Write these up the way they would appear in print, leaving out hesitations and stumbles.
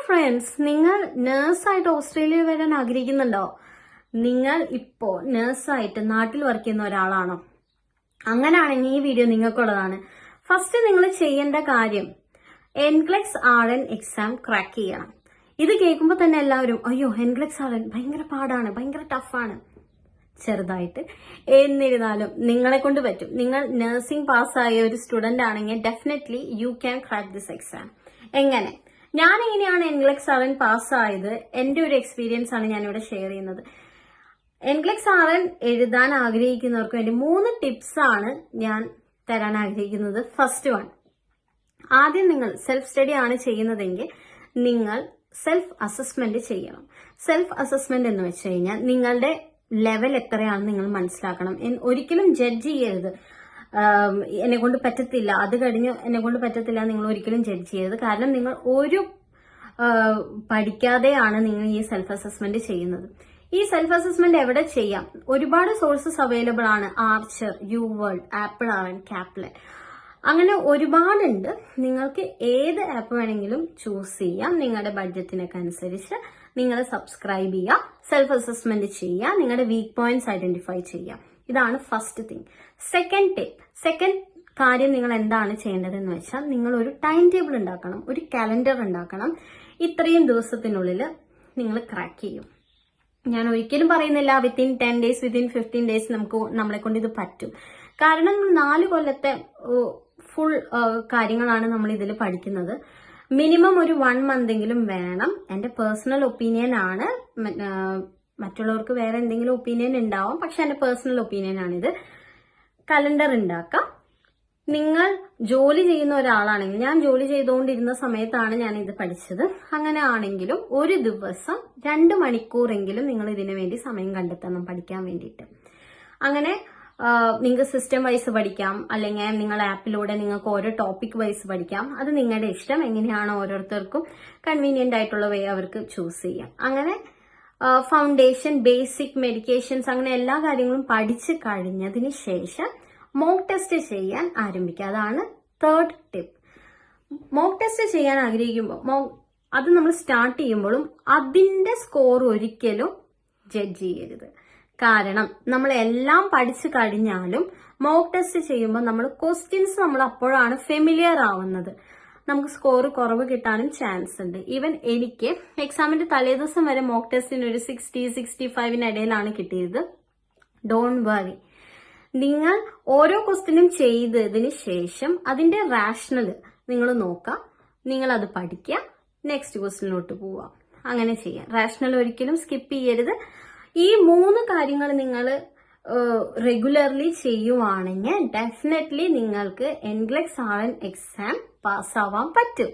Friends, നിങ്ങൾ നേഴ്സായിട്ട് ഓസ്ട്രേലിയയിൽ വരാൻ ആഗ്രഹിക്കുന്നുണ്ടോ? നിങ്ങൾ ഇപ്പോ നേഴ്സായിട്ട് നാട്ടിൽ വർക്ക് ചെയ്യുന്ന ഒരാളാണോ? അങ്ങനെയാണെങ്കിൽ ഈ വീഡിയോ നിങ്ങൾക്കുള്ളതാണ്. ഫസ്റ്റ് നിങ്ങൾ ചെയ്യേണ്ട കാര്യം NCLEX RN എക്സാം ക്രാക്ക് ചെയ്യണം. ഇത് കേൾക്കുമ്പോൾ തന്നെ എല്ലാവരും അയ്യോ NCLEX RN ഭയങ്കര പാടാണ്, ഭയങ്കര ടഫാണ്. ചെറുതായിട്ട് എന്നിരുന്നാലും നിങ്ങളെ കൊണ്ട് പറ്റും. നിങ്ങൾ നഴ്സിംഗ് പാസ്സായ ഒരു സ്റ്റുഡന്റ് ആണെങ്കിൽ definitely you can crack this exam. എങ്ങനെ? ഞാൻ എങ്ങനെയാണ് NCLEX RN പാസ്സായത്, എന്റെ ഒരു എക്സ്പീരിയൻസ് ആണ് ഞാനിവിടെ ഷെയർ ചെയ്യുന്നത്. NCLEX RN എഴുതാൻ ആഗ്രഹിക്കുന്നവർക്ക് വേണ്ടി 3 ടിപ്സ് ആണ് ഞാൻ തരാൻ ആഗ്രഹിക്കുന്നത്. ഫസ്റ്റ് വൺ, ആദ്യം നിങ്ങൾ സെൽഫ് സ്റ്റഡി ആണ് ചെയ്യുന്നതെങ്കിൽ നിങ്ങൾ സെൽഫ് അസസ്മെന്റ് ചെയ്യണം. സെൽഫ് അസസ്മെന്റ് എന്ന് വെച്ച് കഴിഞ്ഞാൽ നിങ്ങളുടെ ലെവൽ എത്രയാണെന്ന് നിങ്ങൾ മനസ്സിലാക്കണം. ഒരിക്കലും ജഡ്ജ് ചെയ്യരുത്. എന്നെ കൊണ്ട് പറ്റത്തില്ല, അത് കഴിഞ്ഞ് എന്നെ കൊണ്ട് പറ്റത്തില്ല, നിങ്ങൾ ഒരിക്കലും ജഡ്ജ് ചെയ്യരുത്. കാരണം നിങ്ങൾ ഒരു പഠിക്കാതെയാണ് നിങ്ങൾ ഈ സെൽഫ് അസസ്മെന്റ് ചെയ്യുന്നത്. ഈ സെൽഫ് അസസ്മെന്റ് എവിടെ ചെയ്യാം? ഒരുപാട് സോഴ്സസ് അവൈലബിൾ ആണ്. ആർച്ചർ, യുവേൾഡ്, ആപ്പിൾ RN, കാപ്ലൻ, അങ്ങനെ ഒരുപാടുണ്ട്. നിങ്ങൾക്ക് ഏത് ആപ്പ് വേണമെങ്കിലും ചൂസ് ചെയ്യാം. നിങ്ങളുടെ ബഡ്ജറ്റിനൊക്കെ അനുസരിച്ച് നിങ്ങൾ സബ്സ്ക്രൈബ് ചെയ്യുക, സെൽഫ് അസസ്മെന്റ് ചെയ്യുക, നിങ്ങളുടെ വീക്ക് പോയിന്റ്സ് ഐഡന്റിഫൈ ചെയ്യുക. ഇതാണ് ഫസ്റ്റ് തിങ്. സെക്കൻഡ് കാര്യം നിങ്ങൾ എന്താണ് ചെയ്യേണ്ടതെന്ന് വെച്ചാൽ നിങ്ങൾ ഒരു ടൈം ടേബിൾ ഉണ്ടാക്കണം, ഒരു കലണ്ടർ ഉണ്ടാക്കണം. ഇത്രയും ദിവസത്തിനുള്ളിൽ നിങ്ങൾ ക്രാക്ക് ചെയ്യും. ഞാൻ ഒരിക്കലും പറയുന്നില്ല വിത്തിൻ 10 days, വിത്തിൻ 15 days നമ്മളെ കൊണ്ട് ഇത് പറ്റും. കാരണം 4 കൊല്ലത്തെ ഫുൾ കാര്യങ്ങളാണ് നമ്മൾ ഇതിൽ പഠിക്കുന്നത്. മിനിമം ഒരു 1 month എങ്കിലും വേണം. എന്റെ പേഴ്സണൽ ഒപ്പീനിയൻ ആണ്. മറ്റുള്ളവർക്ക് വേറെ എന്തെങ്കിലും ഒപ്പീനിയൻ ഉണ്ടാവും, പക്ഷെ എന്റെ പേഴ്സണൽ ഒപ്പീനിയൻ ആണിത്. കലണ്ടർ ഉണ്ടാക്കാം. നിങ്ങൾ ജോലി ചെയ്യുന്ന ഒരാളാണെങ്കിൽ, ഞാൻ ജോലി ചെയ്തുകൊണ്ടിരുന്ന സമയത്താണ് ഞാൻ ഇത് പഠിച്ചത്. അങ്ങനെ ആണെങ്കിലും ഒരു ദിവസം 2 മണിക്കൂറെങ്കിലും നിങ്ങൾ ഇതിനു വേണ്ടി സമയം കണ്ടെത്തണം പഠിക്കാൻ വേണ്ടിയിട്ട്. അങ്ങനെ നിങ്ങൾക്ക് സിസ്റ്റം വൈസ് പഠിക്കാം, അല്ലെങ്കിൽ നിങ്ങൾ ആപ്പിലൂടെ നിങ്ങൾക്ക് ഓരോ ടോപ്പിക് വൈസ് പഠിക്കാം. അത് നിങ്ങളുടെ ഇഷ്ടം. എങ്ങനെയാണ് ഓരോരുത്തർക്കും കൺവീനിയന്റ് ആയിട്ടുള്ള വേ അവർക്ക് ചൂസ് ചെയ്യാം. അങ്ങനെ ഫൗണ്ടേഷൻ, ബേസിക്, മെഡിക്കേഷൻസ്, അങ്ങനെ എല്ലാ കാര്യങ്ങളും പഠിച്ചു കഴിഞ്ഞതിന് ശേഷം മോക്ക് ടെസ്റ്റ് ചെയ്യാൻ ആരംഭിക്കുക. അതാണ് തേർഡ് ടിപ്പ്. മോക്ക് ടെസ്റ്റ് ചെയ്യാൻ ആഗ്രഹിക്കുമ്പോൾ അത് നമ്മൾ സ്റ്റാർട്ട് ചെയ്യുമ്പോഴും അതിന്റെ സ്കോർ ഒരിക്കലും ജഡ്ജ് ചെയ്യരുത്. കാരണം നമ്മൾ എല്ലാം പഠിച്ചു കഴിഞ്ഞാലും മോക്ക് ടെസ്റ്റ് ചെയ്യുമ്പോൾ നമ്മൾ ക്വസ്റ്റ്യൻസ് നമ്മൾ അപ്പോഴാണ് ഫെമിലിയർ ആവുന്നത്. നമുക്ക് സ്കോർ കുറവ് കിട്ടാനും ചാൻസ് ഉണ്ട്. ഈവൻ എനിക്ക് എക്സാമിന്റെ തലേദിവസം വരെ മോക്ക് ടെസ്റ്റിന് ഒരു 60-65 ഇടയിലാണ് കിട്ടിയത്. Don't worry. നിങ്ങൾ ഓരോ ക്വസ്റ്റ്യനും ചെയ്തതിന് ശേഷം അതിന്റെ റാഷണൽ നിങ്ങൾ നോക്കുക, നിങ്ങൾ അത് പഠിക്കുക, നെക്സ്റ്റ് ക്വസ്റ്റ്യനിലോട്ട് പോവുക. അങ്ങനെ ചെയ്യാം. റാഷണൽ ഒരിക്കലും സ്കിപ്പ് ചെയ്യരുത്. ഈ 3 കാര്യങ്ങൾ നിങ്ങൾ റെഗുലർലി ചെയ്യുവാണെങ്കിൽ ഡെഫിനറ്റ്ലി നിങ്ങൾക്ക് NCLEX RN എക്സാം പാസ്സാവാൻ പറ്റും.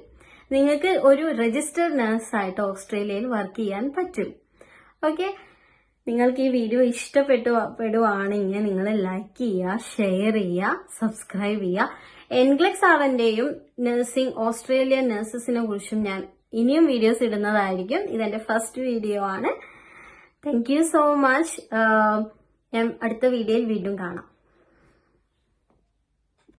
നിങ്ങൾക്ക് ഒരു രജിസ്റ്റർഡ് നഴ്സായിട്ട് ഓസ്ട്രേലിയയിൽ വർക്ക് ചെയ്യാൻ പറ്റും. ഓക്കെ, നിങ്ങൾക്ക് ഈ വീഡിയോ ഇഷ്ടപ്പെടുവാണെങ്കിൽ നിങ്ങൾ ലൈക്ക് ചെയ്യുക, ഷെയർ ചെയ്യുക, സബ്സ്ക്രൈബ് ചെയ്യുക. NCLEX RNന്റെയും നഴ്സിംഗ്, ഓസ്ട്രേലിയൻ നഴ്സസിനെ കുറിച്ചും ഞാൻ ഇനിയും വീഡിയോസ് ഇടുന്നതായിരിക്കും. ഇതെന്റെ ഫസ്റ്റ് വീഡിയോ ആണ്. Thank you so much. ഞാൻ അടുത്ത വീഡിയോയിൽ വീണ്ടും കാണാം.